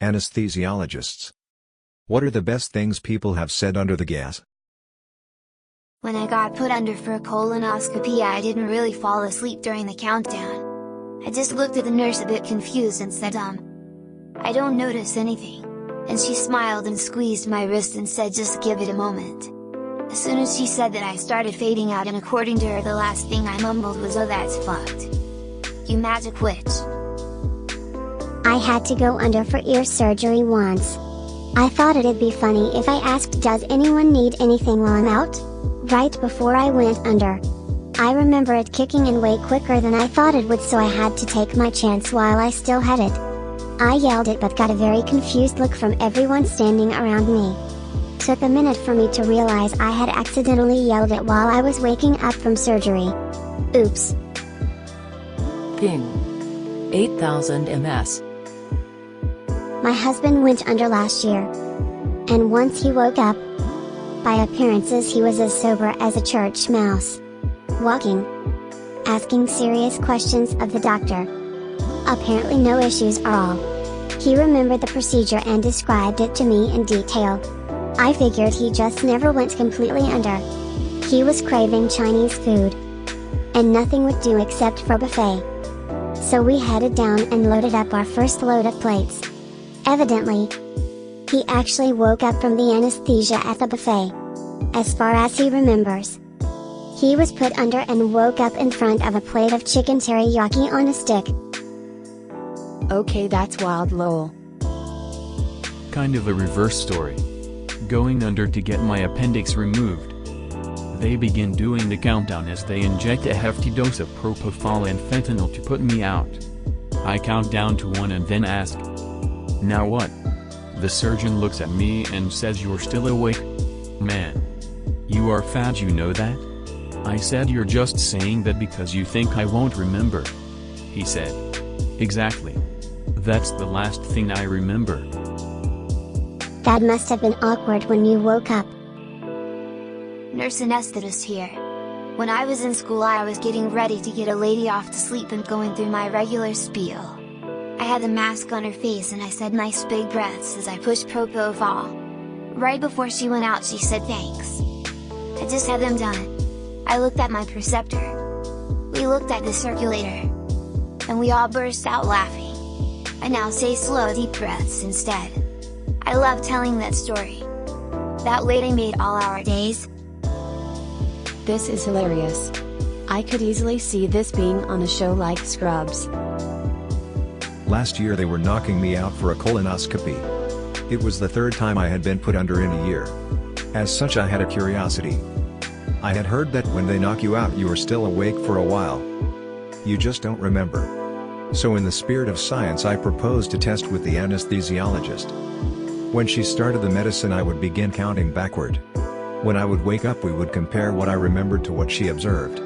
Anesthesiologists. What are the best things people have said under the gas? When I got put under for a colonoscopy, I didn't really fall asleep during the countdown. I just looked at the nurse a bit confused and said I don't notice anything. And she smiled and squeezed my wrist and said just give it a moment. As soon as she said that, I started fading out, and according to her the last thing I mumbled was, "Oh, that's fucked. You magic witch." I had to go under for ear surgery once. I thought it'd be funny if I asked, "Does anyone need anything while I'm out?" right before I went under. I remember it kicking in way quicker than I thought it would, so I had to take my chance while I still had it. I yelled it but got a very confused look from everyone standing around me. Took a minute for me to realize I had accidentally yelled it while I was waking up from surgery. Oops. Ping. 8000 ms. My husband went under last year. And once he woke up, by appearances he was as sober as a church mouse. Walking. Asking serious questions of the doctor. Apparently no issues at all. He remembered the procedure and described it to me in detail. I figured he just never went completely under. He was craving Chinese food. And nothing would do except for buffet. So we headed down and loaded up our first load of plates. Evidently, he actually woke up from the anesthesia at the buffet. As far as he remembers, he was put under and woke up in front of a plate of chicken teriyaki on a stick. Okay, that's wild, lol. Kind of a reverse story. Going under to get my appendix removed. They begin doing the countdown as they inject a hefty dose of propofol and fentanyl to put me out. I count down to 1 and then ask, "Now what?" The surgeon looks at me and says, "You're still awake? Man. You are fat, you know that?" I said, "You're just saying that because you think I won't remember." He said, "Exactly. That's the last thing I remember." That must have been awkward when you woke up. Nurse anesthetist here. When I was in school, I was getting ready to get a lady off to sleep and going through my regular spiel. I had the mask on her face and I said nice big breaths as I pushed propofol. Right before she went out, she said thanks. I just had them done. I looked at my preceptor. We looked at the circulator. And we all burst out laughing. I now say slow deep breaths instead. I love telling that story. That lady made all our days. This is hilarious. I could easily see this being on a show like Scrubs. Last year they were knocking me out for a colonoscopy. It was the third time I had been put under in a year. As such, I had a curiosity. I had heard that when they knock you out you are still awake for a while. You just don't remember. So in the spirit of science, I proposed a test with the anesthesiologist. When she started the medicine, I would begin counting backward. When I would wake up, we would compare what I remembered to what she observed.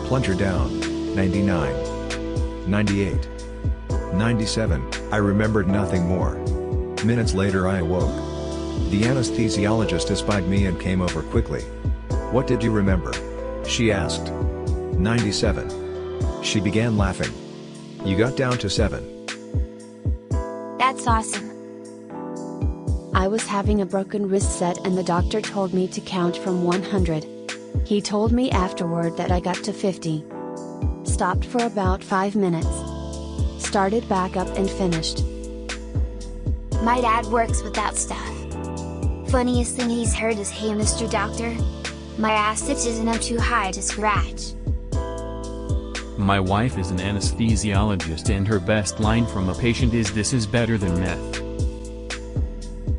Plunger down, 99. 98. 97, I remembered nothing more. Minutes later I awoke. The anesthesiologist espied me and came over quickly. "What did you remember?" she asked. 97. She began laughing. "You got down to 7. That's awesome." I was having a broken wrist set and the doctor told me to count from 100. He told me afterward that I got to 50. Stopped for about 5 minutes. Started back up and finished. My dad works with that stuff. Funniest thing he's heard is, "Hey Mr. Doctor, my ass itches and I'm too high to scratch." My wife is an anesthesiologist and her best line from a patient is, "This is better than meth."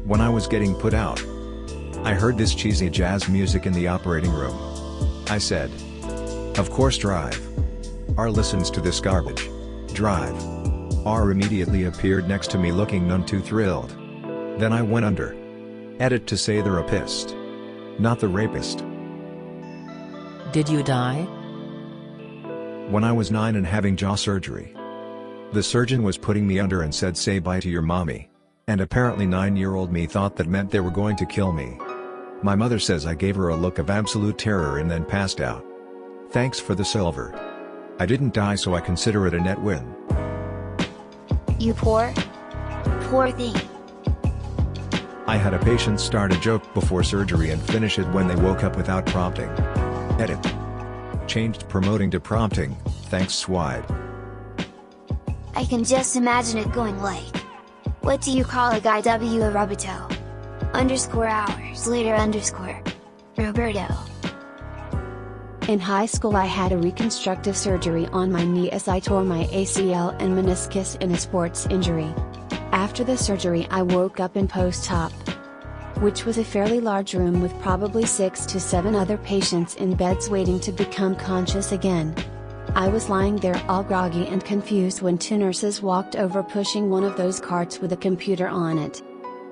When I was getting put out, I heard this cheesy jazz music in the operating room. I said, "Of course, drive." R listens to this garbage. Drive. R immediately appeared next to me looking none too thrilled. Then I went under. Edit to say the rapist. Not the rapist. Did you die? When I was 9 and having jaw surgery. The surgeon was putting me under and said, "Say bye to your mommy." And apparently 9-year-old me thought that meant they were going to kill me. My mother says I gave her a look of absolute terror and then passed out. Thanks for the silver. I didn't die, so I consider it a net win. You poor poor thing. I had a patient start a joke before surgery and finish it when they woke up without prompting. Edit. Changed promoting to prompting, thanks Swide. I can just imagine it going like, what do you call a guy W a Roberto? _hours later _ Roberto. In high school I had a reconstructive surgery on my knee as I tore my ACL and meniscus in a sports injury. After the surgery I woke up in post-op, which was a fairly large room with probably 6 to 7 other patients in beds waiting to become conscious again. I was lying there all groggy and confused when 2 nurses walked over pushing one of those carts with a computer on it.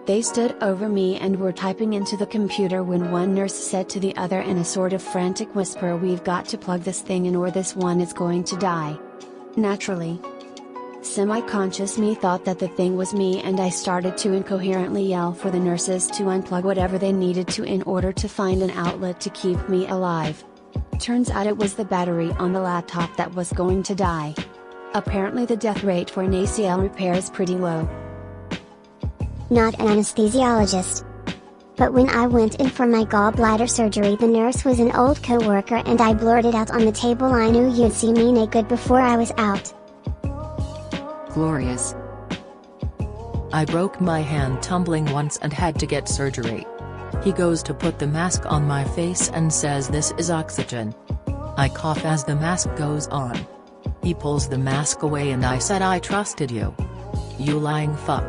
They stood over me and were typing into the computer when one nurse said to the other in a sort of frantic whisper, "We've got to plug this thing in or this one is going to die." Naturally, semi-conscious me thought that the thing was me and I started to incoherently yell for the nurses to unplug whatever they needed to in order to find an outlet to keep me alive. Turns out it was the battery on the laptop that was going to die. Apparently the death rate for an ACL repair is pretty low. Not an anesthesiologist. But when I went in for my gallbladder surgery, the nurse was an old co-worker and I blurted out on the table, "I knew you'd see me naked before I was out." Glorious. I broke my hand tumbling once and had to get surgery. He goes to put the mask on my face and says this is oxygen. I cough as the mask goes on. He pulls the mask away and I said, "I trusted you. You lying fuck."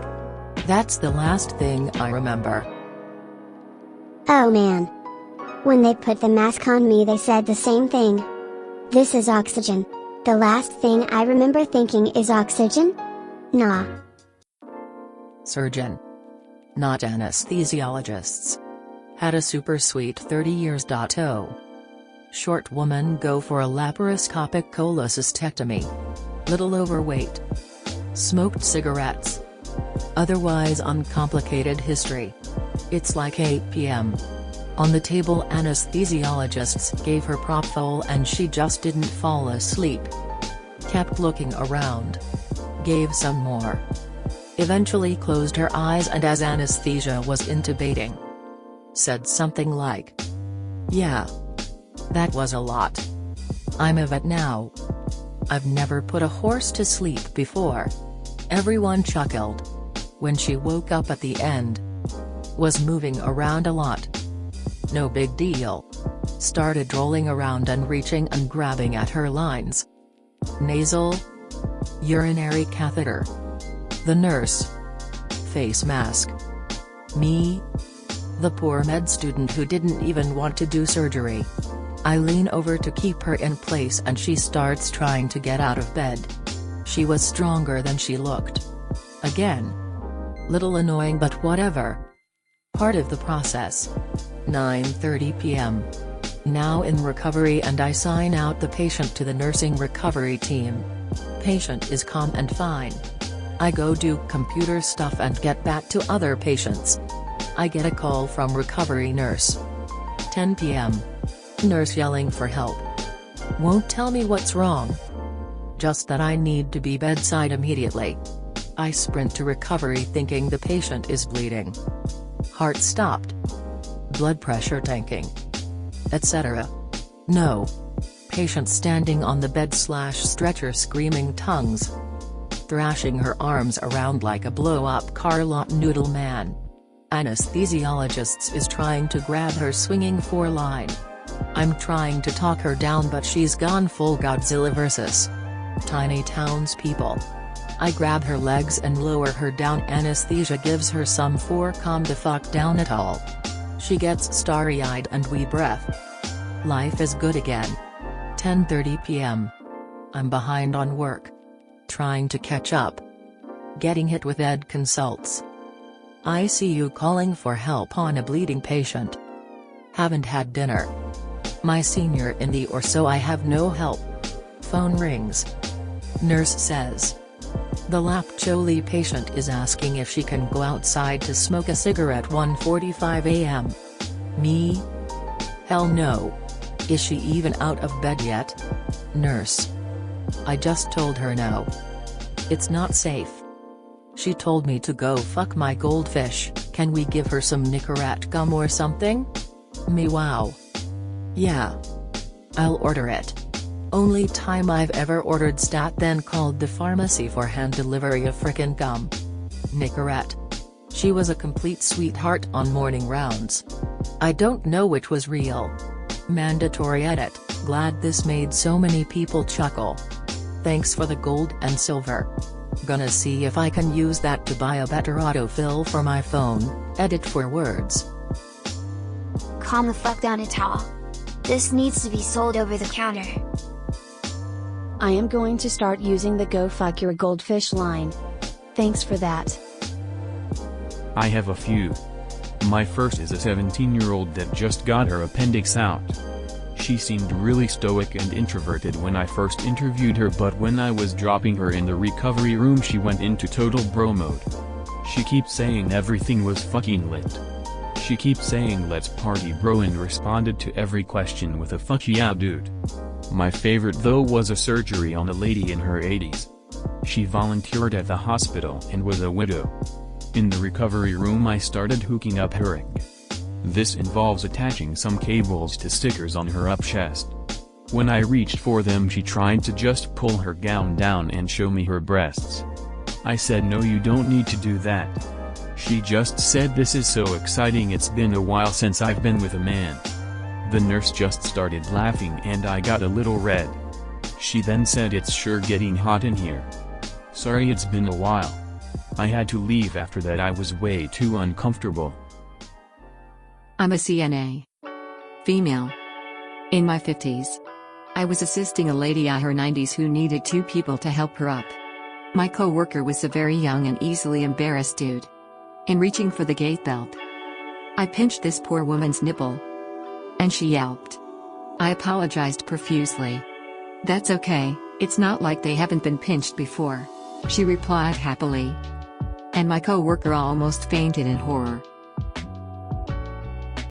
That's the last thing I remember. Oh man. When they put the mask on me they said the same thing. "This is oxygen." The last thing I remember thinking is oxygen? Nah. Surgeon. Not anesthesiologists. Had a super sweet 30 years. Short woman go for a laparoscopic cholecystectomy. Little overweight. Smoked cigarettes. Otherwise uncomplicated history. It's like 8 p.m. On the table anesthesiologists gave her propofol and she just didn't fall asleep. Kept looking around. Gave some more. Eventually closed her eyes and as anesthesia was intubating, said something like, "Yeah. That was a lot. I'm a vet now. I've never put a horse to sleep before." Everyone chuckled. When she woke up at the end. Was moving around a lot. No big deal. Started rolling around and reaching and grabbing at her lines. Nasal. Urinary catheter. The nurse. Face mask. Me. The poor med student who didn't even want to do surgery. I lean over to keep her in place and she starts trying to get out of bed. She was stronger than she looked. Again. Little annoying but whatever. Part of the process. 9:30 p.m. Now in recovery and I sign out the patient to the nursing recovery team. Patient is calm and fine. I go do computer stuff and get back to other patients. I get a call from recovery nurse. 10 p.m. Nurse yelling for help. Won't tell me what's wrong. Just that I need to be bedside immediately. I sprint to recovery thinking the patient is bleeding. Heart stopped. Blood pressure tanking. Etc. No. Patient standing on the bed/stretcher screaming tongues. Thrashing her arms around like a blow-up car lot noodle man. Anesthesiologists is trying to grab her swinging 4-line. I'm trying to talk her down but she's gone full Godzilla vs. Tiny townspeople. I grab her legs and lower her down. Anesthesia gives her some 4 calm the fuck down at all. She gets starry-eyed and we breath. Life is good again. 10:30 p.m. I'm behind on work. Trying to catch up. Getting hit with ed consults. ICU calling for help on a bleeding patient. Haven't had dinner. My senior in the or so I have no help. Phone rings. Nurse says. The lap chole patient is asking if she can go outside to smoke a cigarette 1:45 a.m. Me? Hell no. Is she even out of bed yet? Nurse. I just told her no. It's not safe. She told me to go fuck my goldfish, can we give her some Nicorette gum or something? Me wow. Yeah. I'll order it. Only time I've ever ordered stat then called the pharmacy for hand delivery of frickin' gum. Nicorette. She was a complete sweetheart on morning rounds. I don't know which was real. Mandatory edit, glad this made so many people chuckle. Thanks for the gold and silver. Gonna see if I can use that to buy a better autofill for my phone, edit for words. Calm the fuck down, Ital. This needs to be sold over the counter. I am going to start using the Go Fuck Your Goldfish line. Thanks for that. I have a few. My first is a 17-year-old that just got her appendix out. She seemed really stoic and introverted when I first interviewed her, but when I was dropping her in the recovery room she went into total bro mode. She keeps saying everything was fucking lit. She keeps saying let's party bro and responded to every question with a fuck yeah dude. My favorite though was a surgery on a lady in her 80s. She volunteered at the hospital and was a widow. In the recovery room I started hooking up her rig. This involves attaching some cables to stickers on her up chest. When I reached for them she tried to just pull her gown down and show me her breasts. I said no, you don't need to do that. She just said this is so exciting, it's been a while since I've been with a man. The nurse just started laughing and I got a little red. She then said it's sure getting hot in here. Sorry, it's been a while. I had to leave after that, I was way too uncomfortable. I'm a CNA. Female. In my 50s. I was assisting a lady in her 90s who needed 2 people to help her up. My co-worker was a very young and easily embarrassed dude. In reaching for the gate belt, I pinched this poor woman's nipple. And she yelped. I apologized profusely. That's okay, it's not like they haven't been pinched before, she replied happily. And my co-worker almost fainted in horror.